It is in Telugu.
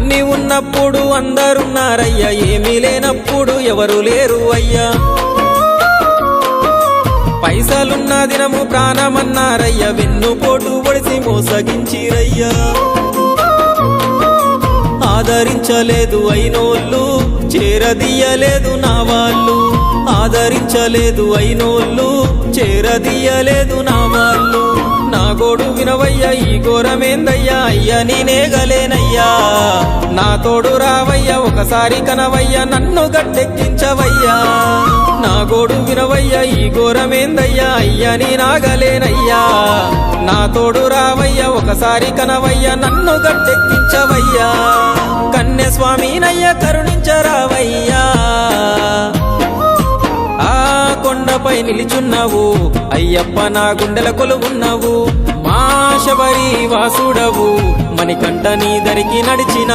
అన్ని ఉన్నప్పుడు అందరున్నారయ్యా, ఏమీ లేనప్పుడు ఎవరు లేరు అయ్యా. పైసలున్న దినము ప్రాణమన్నారయ్యా, వెన్నుపోటు పొడిసి మోసగించిరయ్యా. ఆదరించలేదు అయినోళ్ళు, చేరదీయలేదు నా వాళ్ళు. ఆదరించలేదు అయినోళ్ళు, చేరదీయలేదు నా వాళ్ళు. నా గోడు వినవయ్యా, ఈ ఘోరమేందయ్యా, అయ్యా నేనేగలేనయ్యా. నా తోడు రావయ్యా, ఒకసారి కనవయ్యా, నన్ను గట్టెక్కించవయ్యా. నా గోడు వినవయ్యా, ఈ ఘోరమేందయ్యా, అయ్యా నేనాగలేనయ్యా. నా తోడు రావయ్యా, ఒకసారి కనవయ్యా, నన్ను గట్టెక్కించవయ్యా. కన్య స్వామినయ్యా, కరుణించరావయ్యా. ఆ కొండపై నిలిచున్నావు అయ్యప్ప, నా గుండెల కొలువున్నావు. మా శబరి వాసుడవు, మణికంఠ నీ దరికి నడిచిన